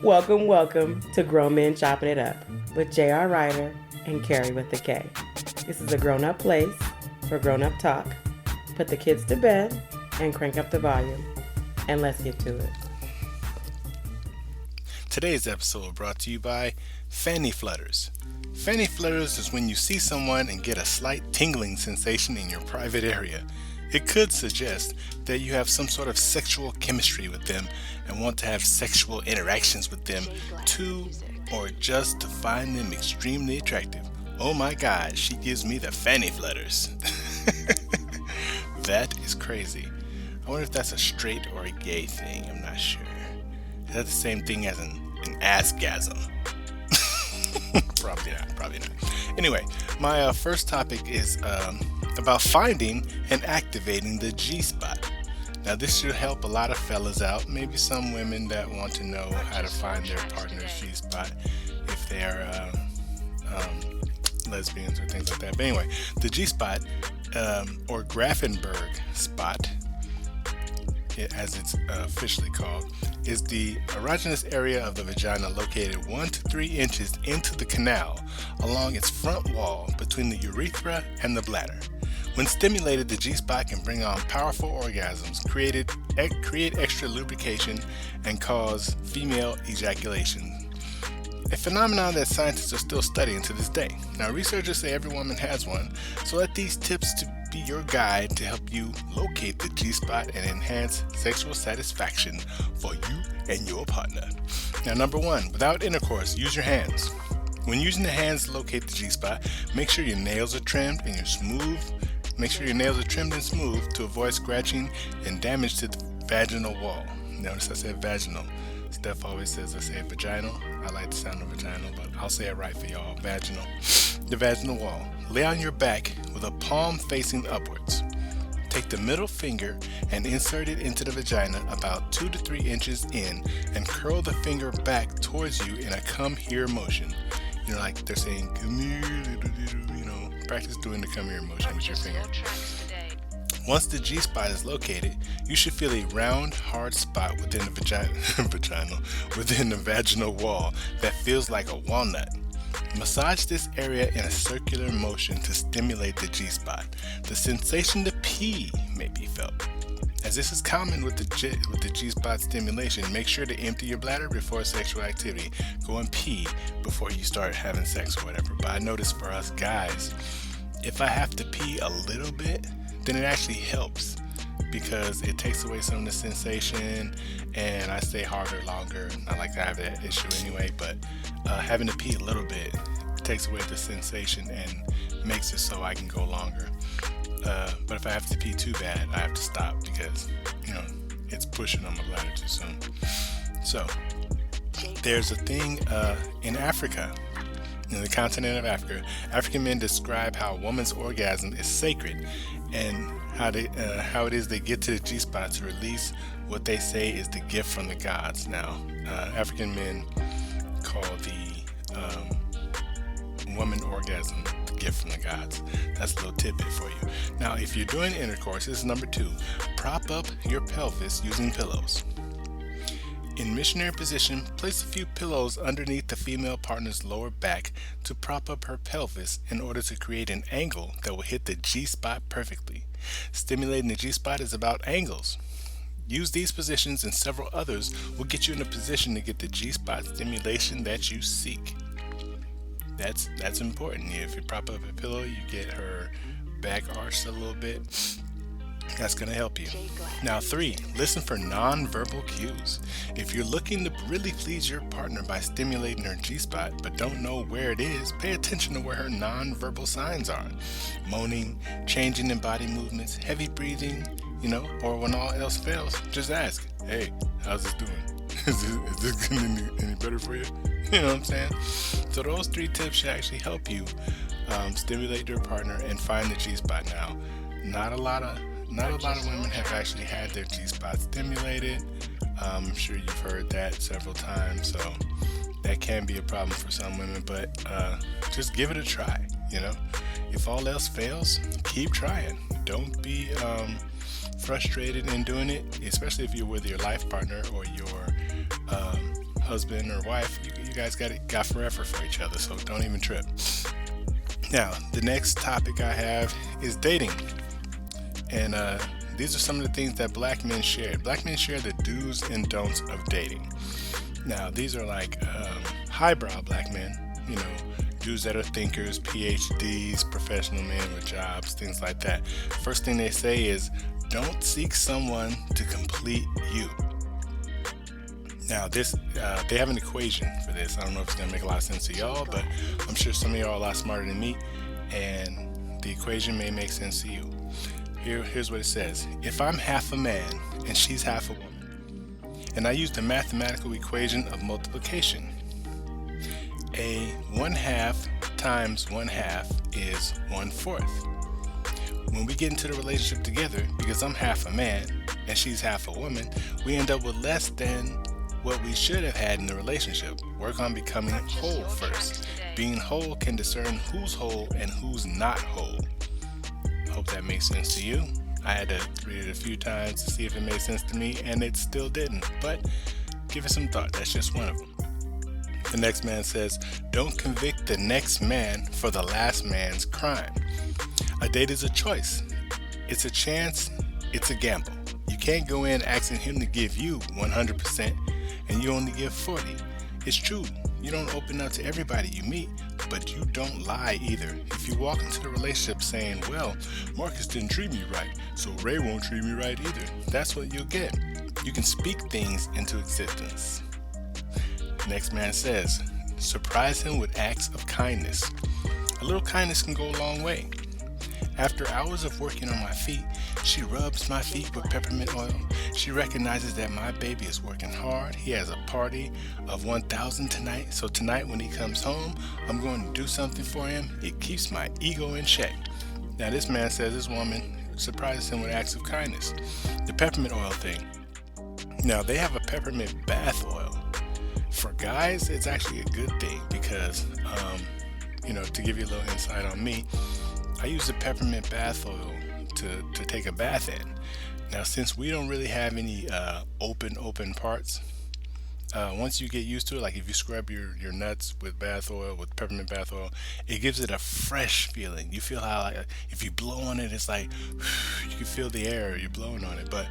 Welcome to Grown Men Chopping It Up with J.R. Ryder and Kerry Witta K. This is a grown-up place for grown-up talk. Put the kids to bed and crank up the volume. And let's get to it. Today's episode brought to you by fanny flutters. Fanny flutters is when you see someone and get a slight tingling sensation in your private area. It could suggest that you have some sort of sexual chemistry with them and want to have sexual interactions with them too, or just to find them extremely attractive. Oh my God, she gives me the fanny flutters. That is crazy. I wonder if that's a straight or a gay thing. I'm not sure. Is that the same thing as an assgasm? Probably not. Anyway, my first topic is about finding and activating the GSpot. Now this should help a lot of fellas out, maybe some women that want to know how to find their partner's GSpot if they are lesbians or things like that. But anyway, the GSpot or Grafenberg spot, as it's officially called, is the erogenous area of the vagina located 1 to 3 inches into the canal along its front wall between the urethra and the bladder. When stimulated, the G-spot can bring on powerful orgasms, create extra lubrication, and cause female ejaculation. A phenomenon that scientists are still studying to this day. Now, researchers say every woman has one, so let these tips to be your guide to help you locate the G-spot and enhance sexual satisfaction for you and your partner. Now, number 1, without intercourse, use your hands. When using the hands to locate the G-spot, make sure your nails are trimmed and smooth to avoid scratching and damage to the vaginal wall. Notice I said vaginal. Steph always says I say vaginal. I like the sound of vaginal, but I'll say it right for y'all. Vaginal. The vaginal wall. Lay on your back with a palm facing upwards. Take the middle finger and insert it into the vagina about 2 to 3 inches in and curl the finger back towards you in a come here motion. You know, like they're saying, come here, practice doing the come here motion with your finger. Once the G-spot is located, you should feel a round, hard spot within the within the vaginal wall that feels like a walnut. Massage this area in a circular motion to stimulate the G-spot. The sensation to pee may be felt. As this is common with the G-spot stimulation, make sure to empty your bladder before sexual activity. Go and pee before you start having sex or whatever. But I notice for us guys, if I have to pee a little bit, then it actually helps because it takes away some of the sensation and I stay harder longer. I like to have that issue anyway, but having to pee a little bit takes away the sensation and makes it so I can go longer. But if I have to pee too bad, I have to stop because, it's pushing on my bladder too soon. So, there's a thing in Africa, in the continent of Africa, African men describe how a woman's orgasm is sacred and how it is they get to the G-spot to release what they say is the gift from the gods. Now, African men call the woman orgasm the gift from the gods. That's a little tidbit for you. Now, if you're doing intercourse, this is number 2. Prop up your pelvis using pillows. In missionary position, place a few pillows underneath the female partner's lower back to prop up her pelvis in order to create an angle that will hit the G-spot perfectly. Stimulating the G-spot is about angles. Use these positions and several others will get you in a position to get the G-spot stimulation that you seek. That's important. If you prop up a pillow, you get her back arched a little bit. That's going to help you. Now 3, listen for nonverbal cues. If you're looking to really please your partner by stimulating her G-spot but don't know where it is, pay attention to where her nonverbal signs are. Moaning, changing in body movements, heavy breathing, or when all else fails, just ask, hey, how's this doing? Is this getting any better for you? You know what I'm saying? So those 3 tips should actually help you stimulate your partner and find the G-spot. Now, not a lot of women have actually had their G-spot stimulated. I'm sure you've heard that several times, so that can be a problem for some women, but just give it a try, If all else fails, keep trying. Don't be frustrated in doing it, especially if you're with your life partner or your husband or wife, you guys got forever for each other, so don't even trip. Now, the next topic I have is dating. And these are some of the things that black men share. Black men share the do's and don'ts of dating. Now, these are like highbrow black men, dudes that are thinkers, PhDs, professional men with jobs, things like that. First thing they say is, don't seek someone to complete you. Now, they have an equation for this. I don't know if it's going to make a lot of sense to y'all, but I'm sure some of y'all are a lot smarter than me, and the equation may make sense to you. Here's what it says. If I'm half a man and she's half a woman, and I use the mathematical equation of multiplication, a 1/2 times 1/2 is 1/4. When we get into the relationship together, because I'm half a man and she's half a woman, we end up with less than what we should have had in the relationship. Work on becoming whole first. Being whole can discern who's whole and who's not whole. Hope that makes sense to you. I had to read it a few times to see if it made sense to me, and it still didn't. But give it some thought. That's just one of them. The next man says, don't convict the next man for the last man's crime. A date is a choice. It's a chance. It's a gamble. You can't go in asking him to give you 100% and you only give 40. It's true. You don't open up to everybody you meet, but you don't lie either. If you walk into the relationship saying, well, Marcus didn't treat me right, so Ray won't treat me right either, that's what you'll get. You can speak things into existence. The next man says, surprise him with acts of kindness. A little kindness can go a long way. After hours of working on my feet, she rubs my feet with peppermint oil. She recognizes that my baby is working hard. He has a party of 1,000 tonight, so tonight when he comes home, I'm going to do something for him. It keeps my ego in check. Now this man says this woman surprises him with acts of kindness. The peppermint oil thing. Now they have a peppermint bath oil. For guys, it's actually a good thing because, to give you a little insight on me, I use the peppermint bath oil to take a bath in. Now, since we don't really have any open parts, once you get used to it, like if you scrub your nuts with bath oil, with peppermint bath oil, it gives it a fresh feeling. You feel how if you blow on it, it's like you can feel the air you're blowing on it. But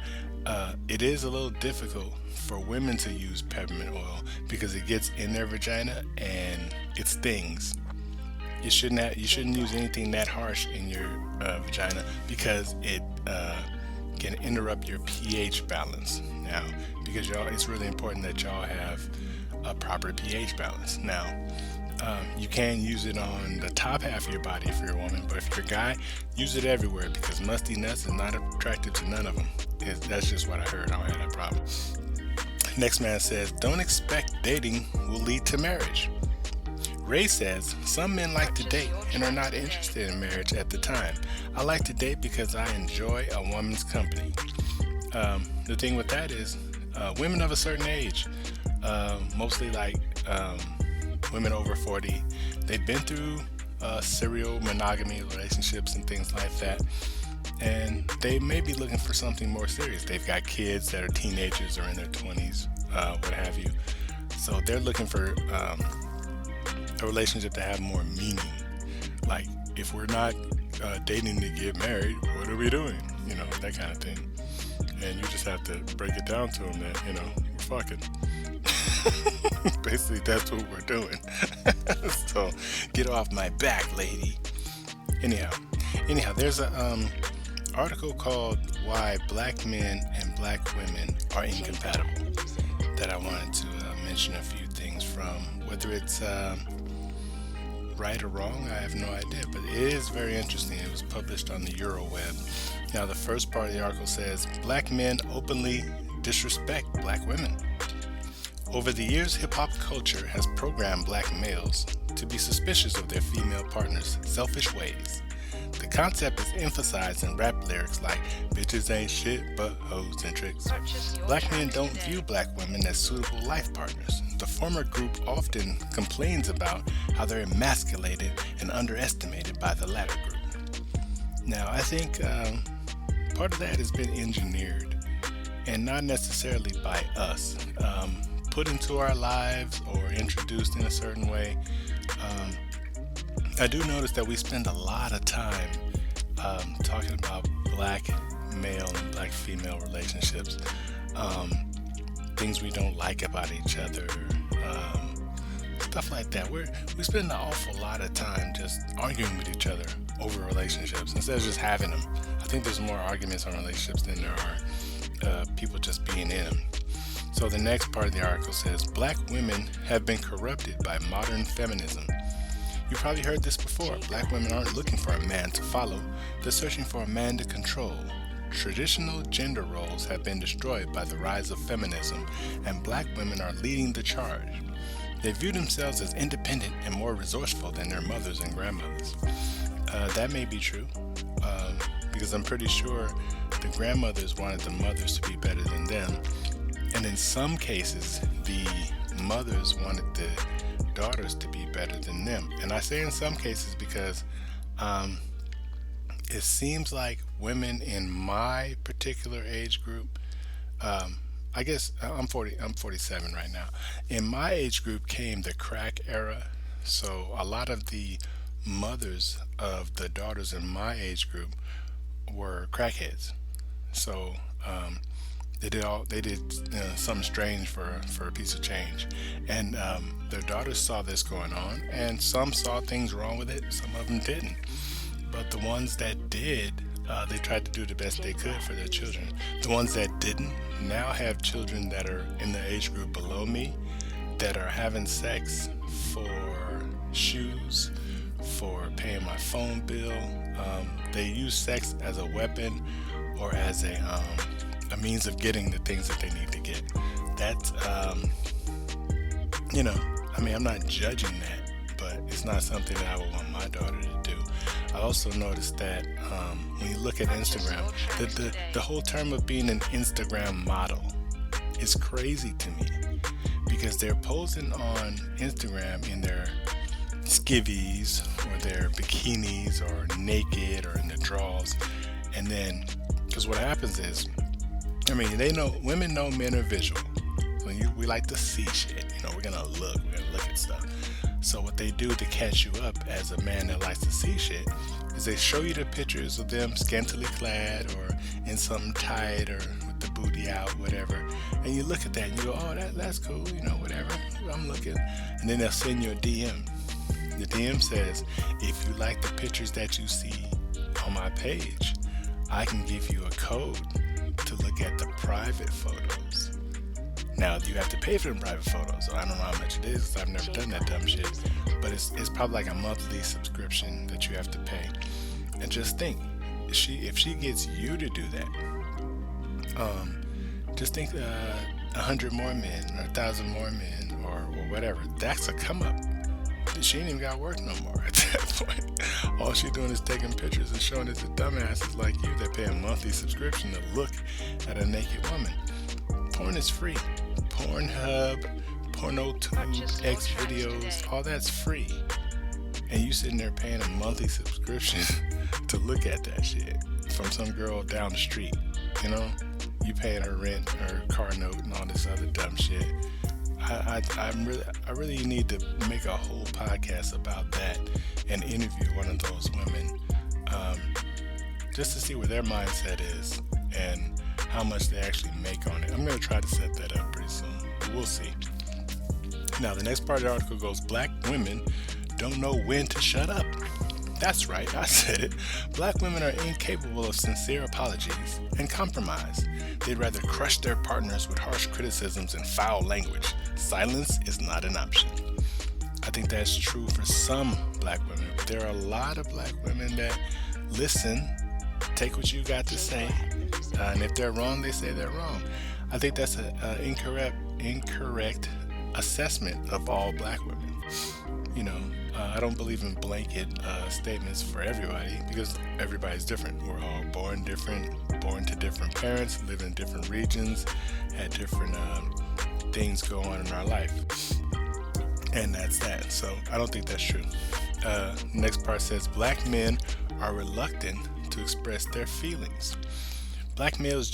it is a little difficult for women to use peppermint oil because it gets in their vagina and it stings. You shouldn't use anything that harsh in your vagina because it can interrupt your pH balance. Now, because it's really important that y'all have a proper pH balance. Now, you can use it on the top half of your body if you're a woman, but if you're a guy, use it everywhere because musty nuts is not attractive to none of them. That's just what I heard. I don't have that problem. Next man says, don't expect dating will lead to marriage. Ray says, some men like to date and are not interested in marriage at the time. I like to date because I enjoy a woman's company. The thing with that is, women of a certain age, mostly like women over 40, they've been through serial monogamy relationships and things like that. And they may be looking for something more serious. They've got kids that are teenagers or in their 20s, what have you. So they're looking for a relationship to have more meaning. Like, if we're not dating to get married, what are we doing? That kind of thing. And you just have to break it down to them that, we're fucking. Basically, that's what we're doing. So, get off my back, lady. Anyhow, there's a article called Why Black Men and Black Women Are Incompatible that I wanted to mention a few things from. Whether it's right or wrong, I have no idea, but it is very interesting. It was published on the Euroweb. Now, the first part of the article says, black men openly disrespect black women. Over the years, hip-hop culture has programmed black males to be suspicious of their female partners' selfish ways. The concept is emphasized in rap lyrics like, bitches ain't shit but hoes and tricks. Black men don't view black women as suitable life partners. The former group often complains about how they're emasculated and underestimated by the latter group. Now, I think part of that has been engineered, and not necessarily by us. put into our lives or introduced in a certain way. I do notice that we spend a lot of time talking about black male and black female relationships, things we don't like about each other, stuff like that. We spend an awful lot of time just arguing with each other over relationships instead of just having them. I think there's more arguments on relationships than there are people just being in them. So the next part of the article says, black women have been corrupted by modern feminism. You probably heard this before. Black women aren't looking for a man to follow. They're searching for a man to control. Traditional gender roles have been destroyed by the rise of feminism, and black women are leading the charge. They view themselves as independent and more resourceful than their mothers and grandmothers. That may be true, because I'm pretty sure the grandmothers wanted the mothers to be better than them, and in some cases, the mothers wanted the daughters to be better than them. And I say in some cases because it seems like women in my particular age group, I guess I'm 47 right now. In my age group came the crack era, so a lot of the mothers of the daughters in my age group were crackheads. So they did something strange for a piece of change, and their daughters saw this going on, and some saw things wrong with it, some of them didn't. But the ones that did, they tried to do the best they could for their children. The ones that didn't now have children that are in the age group below me that are having sex for shoes, for paying my phone bill. They use sex as a weapon or as a means of getting the things that they need to get. That's, I'm not judging that, but it's not something that I would want my daughter to do. I also noticed that when you look at Instagram, the whole term of being an Instagram model is crazy to me, because they're posing on Instagram in their skivvies or their bikinis or naked or in the drawers, and then because what happens is, women know men are visual. So we like to see shit. We're gonna look at stuff. So what they do to catch you up as a man that likes to see shit is they show you the pictures of them scantily clad or in something tight or with the booty out, whatever. And you look at that and you go, oh, that's cool, whatever. I'm looking. And then they'll send you a DM. The DM says, if you like the pictures that you see on my page, I can give you a code to look at the private photos. Now, you have to pay for them private photos, so I don't know how much it is, 'cause I've never done that dumb shit. But it's probably like a monthly subscription that you have to pay. And just think, if she gets you to do that, just think 100 more men or 1,000 more men or whatever. That's a come up. She ain't even got to work no more at that point. All she doing is taking pictures and showing it to dumbasses like you that pay a monthly subscription to look at a naked woman. Porn is free. Pornhub, PornoTube, X videos, all that's free. And you sitting there paying a monthly subscription to look at that shit from some girl down the street. You paying her rent, her car note, and all this other dumb shit. I really need to make a whole podcast about that and interview one of those women, just to see where their mindset is and how much they actually make on it. I'm going to try to set that up pretty soon. We'll see. Now, the next part of the article goes, black women don't know when to shut up. That's right, I said it. Black women are incapable of sincere apologies and compromise. They'd rather crush their partners with harsh criticisms and foul language. Silence is not an option. I think that's true for some black women, but there are a lot of black women that listen, take what you got to say, and if they're wrong, they say they're wrong. I think that's an incorrect assessment of all black women. I don't believe in blanket statements for everybody, because everybody's different. We're all born different, born to different parents, live in different regions, had different things go on in our life. And that's that. So I don't think that's true. Next part says, black men are reluctant to express their feelings. Black males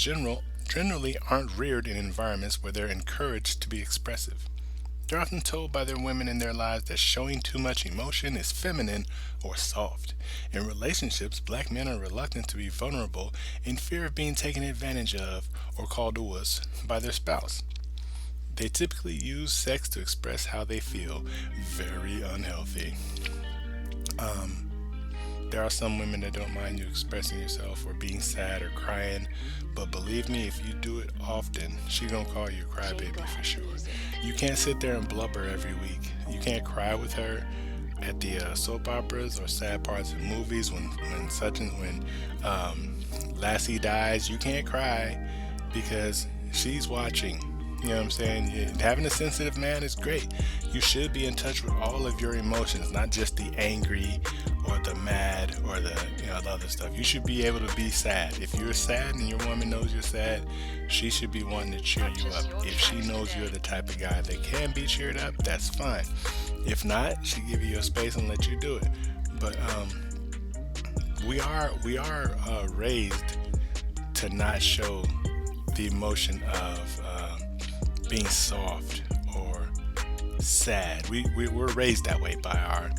generally aren't reared in environments where they're encouraged to be expressive. They're often told by their women in their lives that showing too much emotion is feminine or soft. In relationships, black men are reluctant to be vulnerable in fear of being taken advantage of or called a wuss by their spouse. They typically use sex to express how they feel. Very unhealthy. Um, there are some women that don't mind you expressing yourself or being sad or crying, but believe me, if you do it often, she gonna call you a crybaby for sure. You can't sit there and blubber every week. You can't cry with her at the soap operas or sad parts in movies when Lassie dies. You can't cry because she's watching. You know what I'm saying? Having a sensitive man is great. You should be in touch with all of your emotions, not just the angry or the mad or the other stuff. You should be able to be sad. If you're sad and your woman knows you're sad, she should be wanting to cheer you up. If she knows you're the type of guy that can be cheered up, that's fine. If not, she give you your space and let you do it. But we are raised to not show the emotion of being soft or sad. We're raised that way by our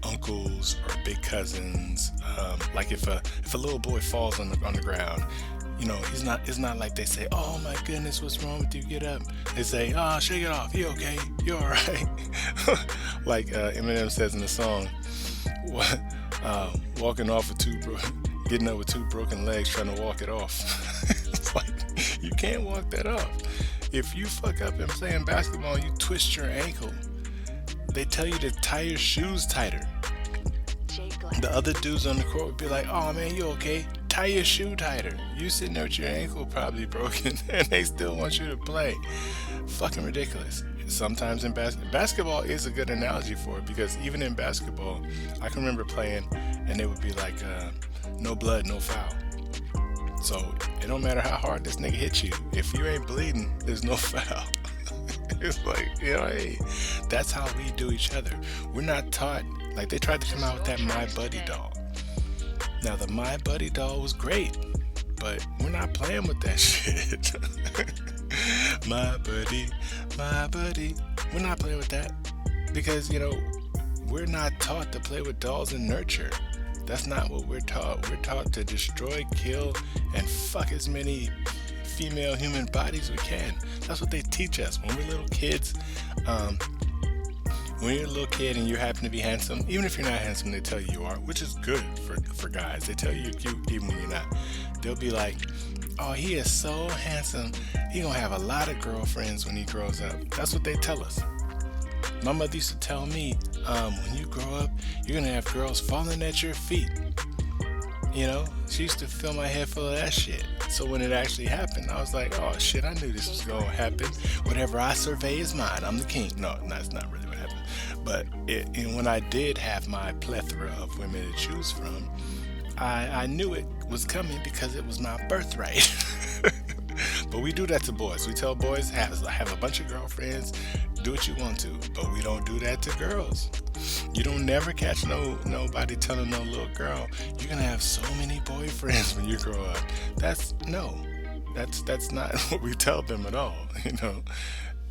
uncles or big cousins. Like if a little boy falls on the ground, it's not like they say, "Oh my goodness, what's wrong with you? Get up." They say, "Oh, shake it off. You okay? You all right?" Like Eminem says in the song, walking off with getting up with two broken legs, trying to walk it off. It's like you can't walk that off. If you fuck up and playing basketball and you twist your ankle, they tell you to tie your shoes tighter. The other dudes on the court would be like, "Oh man, you okay? Tie your shoe tighter." You sitting there with your ankle probably broken and they still want you to play. Fucking ridiculous. Sometimes in basketball is a good analogy for it, because even in basketball, I can remember playing and it would be like, no blood, no foul. So it don't matter how hard this nigga hits you. If you ain't bleeding, there's no foul. It's like, hey, that's how we do each other. We're not taught, like they tried to come out with that My Buddy doll. Now the My Buddy doll was great, but we're not playing with that shit. My buddy. We're not playing with that because, we're not taught to play with dolls and nurture. That's not what we're taught. We're taught to destroy, kill, and fuck as many female human bodies we can. That's what they teach us when we're little kids. When you're a little kid and you happen to be handsome, even if you're not handsome, they tell you are, which is good for guys. They tell you you're cute even when you're not. They'll be like, "Oh, he is so handsome. He gonna have a lot of girlfriends when he grows up." That's what they tell us. My mother used to tell me, when you grow up, you're gonna have girls falling at your feet. She used to fill my head full of that shit. So when it actually happened, I was like, "Oh shit, I knew this was gonna happen. Whatever I survey is mine. I'm the king." No, that's not really what happened. But when I did have my plethora of women to choose from, I knew it was coming because it was my birthright. But we do that to boys. We tell boys, have a bunch of girlfriends, do what you want to, but we don't do that to girls. You don't never catch nobody telling no little girl, "You're gonna have so many boyfriends when you grow up." That's not what we tell them at all.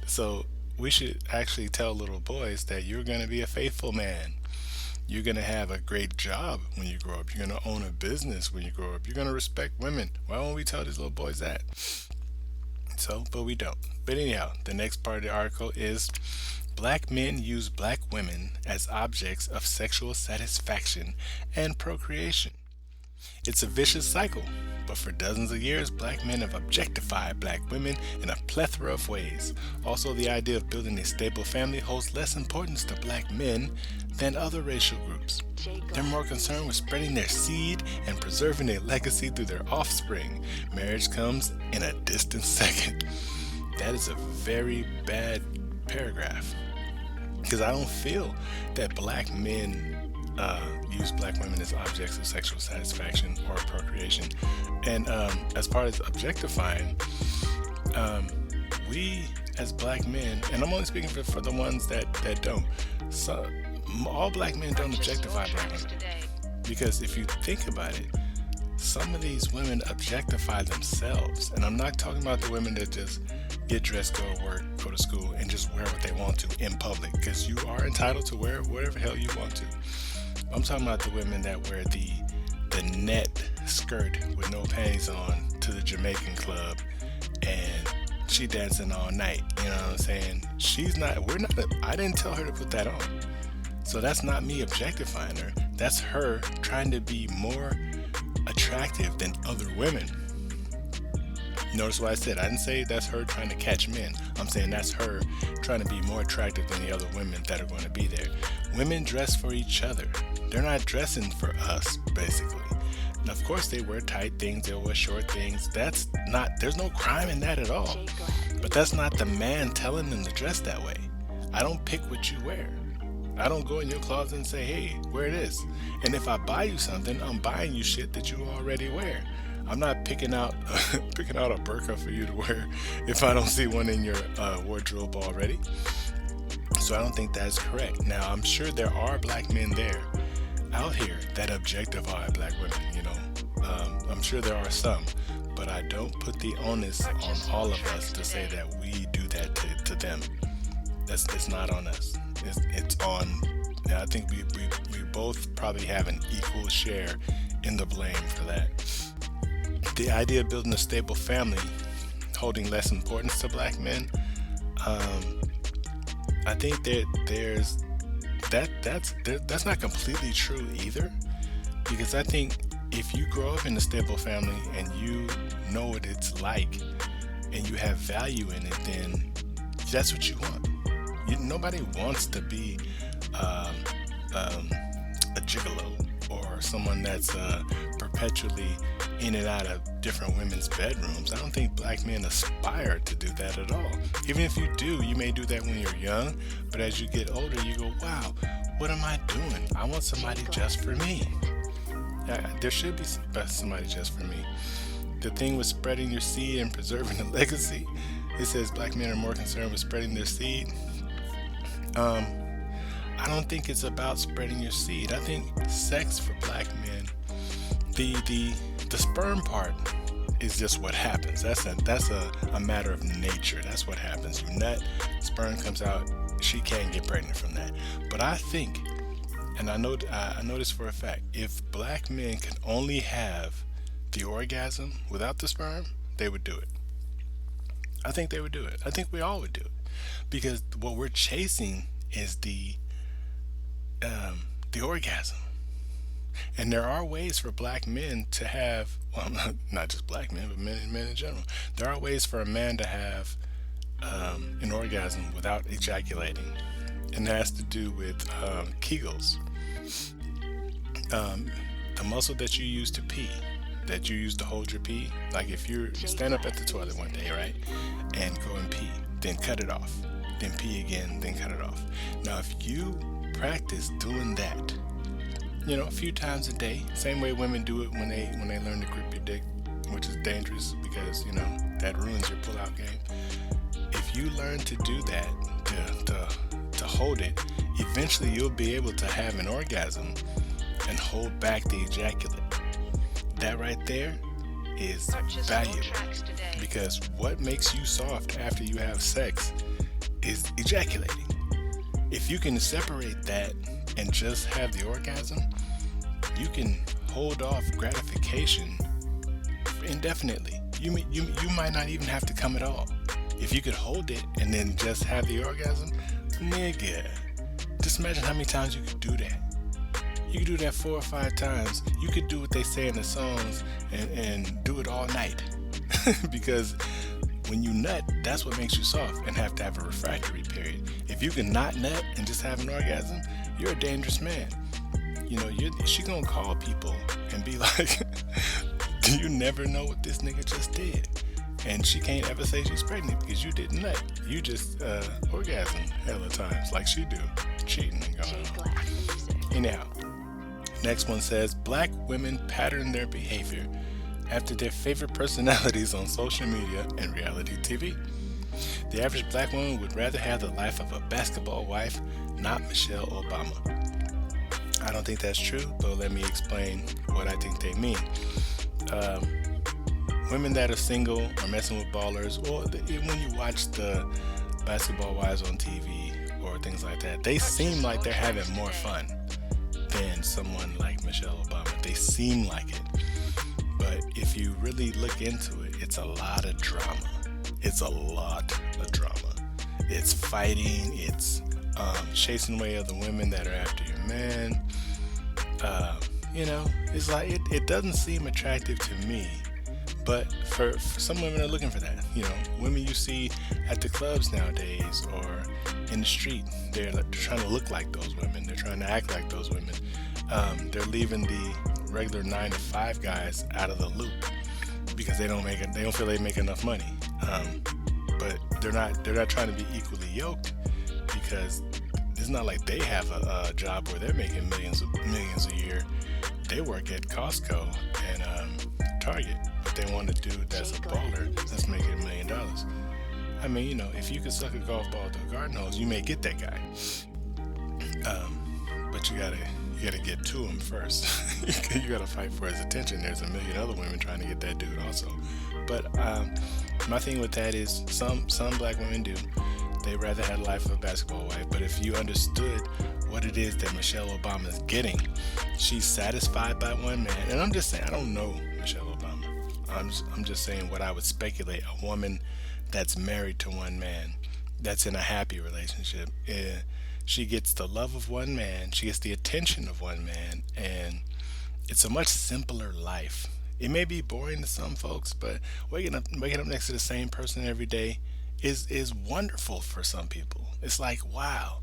So we should actually tell little boys that you're gonna be a faithful man. You're going to have a great job when you grow up. You're going to own a business when you grow up. You're going to respect women. Why won't we tell these little boys that? But we don't. But anyhow, the next part of the article is black men use black women as objects of sexual satisfaction and procreation. It's a vicious cycle, but for dozens of years, black men have objectified black women in a plethora of ways. Also, the idea of building a stable family holds less importance to black men than other racial groups. They're more concerned with spreading their seed and preserving their legacy through their offspring. Marriage comes in a distant second. That is a very bad paragraph, because I don't feel that black men use black women as objects of sexual satisfaction or procreation. And as part of objectifying, we as black men, and I'm only speaking for the ones that don't, all black men don't objectify black women. Because if you think about it, some of these women objectify themselves. And I'm not talking about the women that just get dressed, go to work, go to school, and just wear what they want to in public, because you are entitled to wear whatever hell you want to. I'm talking about the women that wear the net skirt with no panties on to the Jamaican club, and she dancing all night. You know what I'm saying? I didn't tell her to put that on. So that's not me objectifying her. That's her trying to be more attractive than other women. Notice what I said. I didn't say that's her trying to catch men. I'm saying that's her trying to be more attractive than the other women that are going to be there. Women dress for each other. They're not dressing for us, basically. And of course, they wear tight things. They wear short things. There's no crime in that at all. But that's not the man telling them to dress that way. I don't pick what you wear. I don't go in your closet and say, hey, wear this. And if I buy you something, I'm buying you shit that you already wear. I'm not picking out a burqa for you to wear if I don't see one in your wardrobe already. So I don't think that's correct. Now, I'm sure there are black men out here that objectify black women, you know. I'm sure there are some, but I don't put the onus on all of us to say that we do that to them. It's not on us. It's on. I think we both probably have an equal share in the blame for that. The idea of building a stable family holding less importance to black men. I think that that's not completely true either, because I think if you grow up in a stable family and you know what it's like and you have value in it, then that's what you want. Nobody wants to be a gigolo or someone that's perpetually in and out of different women's bedrooms. I don't think black men aspire to do that at all. Even if you do, you may do that when you're young, but as you get older, you go, wow, what am I doing? I want somebody just for me. There should be somebody just for me. The thing with spreading your seed and preserving the legacy, it says black men are more concerned with spreading their seed. I don't think it's about spreading your seed. I think sex for black men, the sperm part is just what happens. That's a matter of nature. That's what happens. You nut, sperm comes out. She can't get pregnant from that. But I think, and I know this for a fact, if black men could only have the orgasm without the sperm, they would do it. I think they would do it. I think we all would do it, because what we're chasing is the orgasm. And there are ways for black men to have, well, not just black men, but men in general. There are ways for a man to have an orgasm without ejaculating, and that has to do with Kegels. The muscle that you use to pee, that you use to hold your pee. Like if you stand up at the toilet one day, right, and go and pee, then cut it off, then pee again, then cut it off. Now, if you practice doing that, a few times a day, same way women do it when they learn to grip your dick, which is dangerous because that ruins your pull-out game. If you learn to do that, to hold it, eventually you'll be able to have an orgasm and hold back the ejaculate. That right there is valuable, because what makes you soft after you have sex is ejaculating. If you can separate that and just have the orgasm, you can hold off gratification indefinitely. You might not even have to come at all. If you could hold it and then just have the orgasm, nigga, just imagine how many times you could do that. You could do that 4 or 5 times. You could do what they say in the songs and do it all night. Because when you nut, that's what makes you soft and have to have a refractory period. If you can not nut and just have an orgasm, you're a dangerous man. She gonna call people and be like, do you never know what this nigga just did? And she can't ever say she's pregnant because you didn't nut. You just orgasm hella times like she do. Cheating and going on. Anyhow, next one says, black women pattern their behavior after their favorite personalities on social media and reality TV. The average black woman would rather have the life of a basketball wife, not Michelle Obama. I don't think that's true, but let me explain what I think they mean. um, women that are single or messing with ballers, or when you watch the basketball wives on TV or things like that, they seem like they're having more fun than someone like Michelle Obama. They seem like it. But if you really look into it, it's a lot of drama. It's a lot of drama. It's fighting. It's chasing away other women that are after your man. It's like it doesn't seem attractive to me. But for some women are looking for that. Women you see at the clubs nowadays or in the street, they're trying to look like those women. They're trying to act like those women. They're leaving the regular 9 to 5 guys out of the loop because they don't feel they make enough money. But they're not trying to be equally yoked, because it's not like they have a job where they're making millions a year. They work at Costco and Target, but they want a dude that's a baller that's making $1 million. I mean, if you could suck a golf ball through a garden hose, you may get that guy. But you gotta get to him first. You gotta fight for his attention. There's 1 million other women trying to get that dude also. But my thing with that is some black women do. They rather have the life of a basketball wife. But if you understood what it is that Michelle Obama is getting, she's satisfied by one man. And I'm just saying, I don't know Michelle Obama. I'm just saying what I would speculate. A woman that's married to one man, that's in a happy relationship, she gets the love of one man, she gets the attention of one man, and it's a much simpler life. It may be boring to some folks, but waking up next to the same person every day is wonderful for some people. It's like, wow,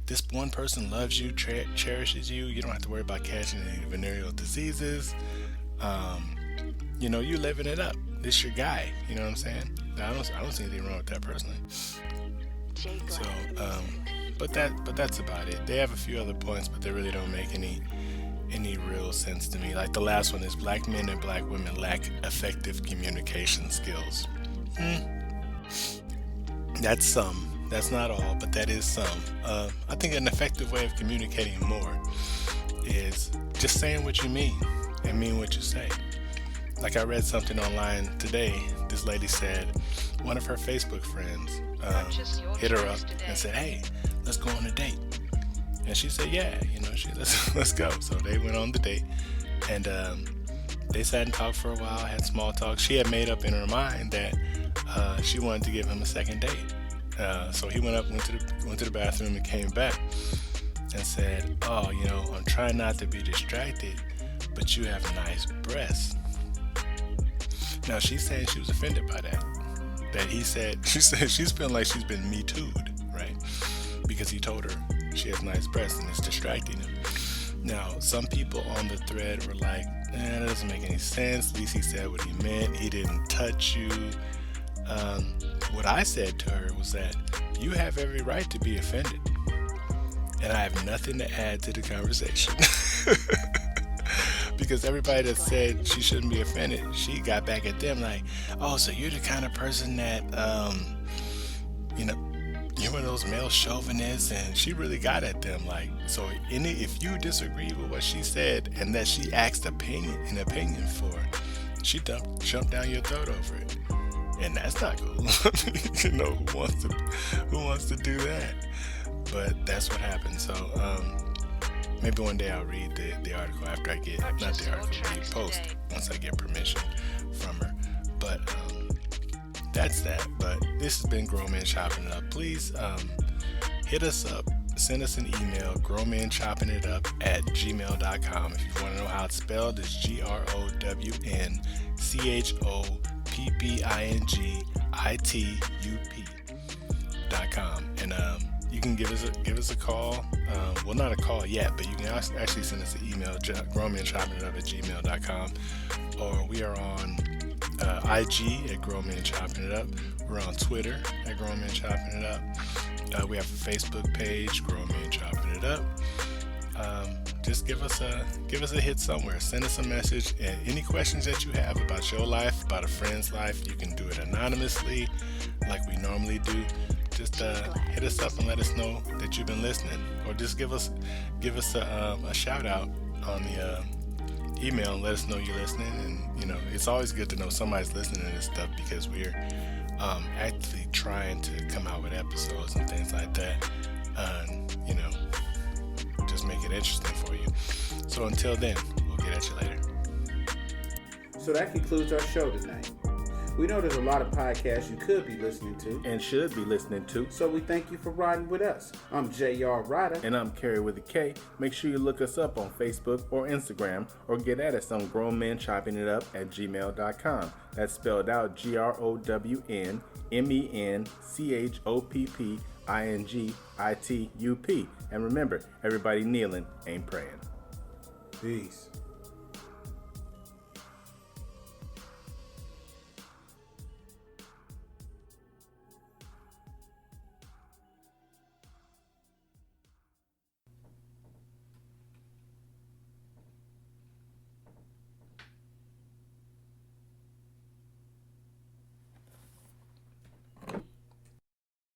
this one person loves you, cherishes you. You don't have to worry about catching any venereal diseases. You living it up. This your guy. You know what I'm saying? I don't see anything wrong with that personally. So, but that's about it. They have a few other points, but they really don't make any real sense to me. Like the last one is black men and black women lack effective communication skills. That's some. That's not all, but that is some. I think an effective way of communicating more is just saying what you mean and mean what you say. Like I read something online today. This lady said one of her Facebook friends hit her up and said, "Hey, let's go on a date." And she said, "Yeah, let's go." So they went on the date, and they sat and talked for a while, had small talk. She had made up in her mind that she wanted to give him a second date. So he went to the bathroom and came back and said, "Oh, I'm trying not to be distracted, but you have nice breasts." Now she's saying she was offended by that. That she said she's feeling like she's been Me Too'd, right? Because he told her she has nice breasts and it's distracting him. Now, some people on the thread were like, that doesn't make any sense. At least he said what he meant. He didn't touch you. What I said to her was that you have every right to be offended. And I have nothing to add to the conversation. Because everybody that said she shouldn't be offended, she got back at them like, oh, so you're the kind of person that, you're one of those male chauvinists, and she really got at them. Like, so if you disagree with what she said and that she asked an opinion for, she jumped down your throat over it. And that's not cool. Who wants to do that? But that's what happened. So, maybe one day I'll read the article after I get, not the article, the post, once I get permission from her. But that's that. But this has been Grown Men Chopping It Up. Please hit us up. Send us an email, growmenchoppingitup@gmail.com. If you want to know how it's spelled, it's GROWMenchoppingitup.com. And you can give us a call. Well, not a call yet, but you can actually send us an email, growmenchoppingitup@gmail.com. Or we are on IG at Grown Men Chopping It Up. We're on Twitter at Grown Men Chopping It Up. We have a Facebook page, Grown Men Chopping It Up. Just give us a hit somewhere. Send us a message, and any questions that you have about your life, about a friend's life, you can do it anonymously, like we normally do. Just hit us up and let us know that you've been listening, or just give us a shout out on email and let us know you're listening. And, it's always good to know somebody's listening to this stuff because we're actively trying to come out with episodes and things like that. Just make it interesting for you. So until then, we'll get at you later. So that concludes our show tonight. We know there's a lot of podcasts you could be listening to. And should be listening to. So we thank you for riding with us. I'm J.R. Ryder. And I'm Kerry Witta K. Make sure you look us up on Facebook or Instagram or get at us on grownmenchoppingitup@gmail.com. That's spelled out GROWNMENCHOPPINGITUP. And remember, everybody kneeling ain't praying. Peace.